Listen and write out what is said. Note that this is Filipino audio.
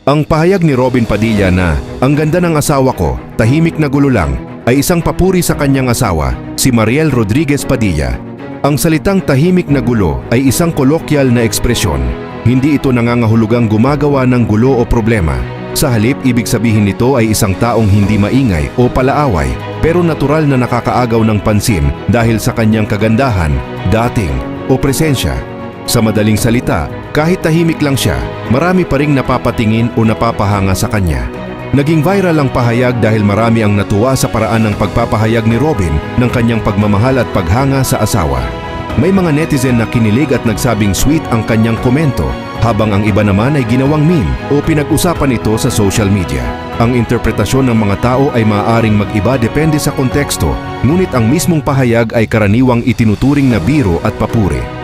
Ang pahayag ni Robin Padilla na, "Ang ganda ng asawa ko, tahimik na gulo lang," ay isang papuri sa kanyang asawa, si Mariel Rodriguez Padilla. Ang salitang tahimik na gulo ay isang kolokyal na ekspresyon. Hindi ito nangangahulugang gumagawa ng gulo o problema. Sa halip, ibig sabihin nito ay isang taong hindi maingay o palaaway, pero natural na nakakaagaw ng pansin dahil sa kanyang kagandahan, dating o presensya. Sa madaling salita, kahit tahimik lang siya, marami pa ring napapatingin o napapahanga sa kanya. Naging viral ang pahayag dahil marami ang natuwa sa paraan ng pagpapahayag ni Robin ng kanyang pagmamahal at paghanga sa asawa. May mga netizen na kinilig at nagsabing sweet ang kanyang komento, habang ang iba naman ay ginawang meme o pinag-usapan ito sa social media. Ang interpretasyon ng mga tao ay maaaring mag-iba depende sa konteksto, ngunit ang mismong pahayag ay karaniwang itinuturing na biro at papuri.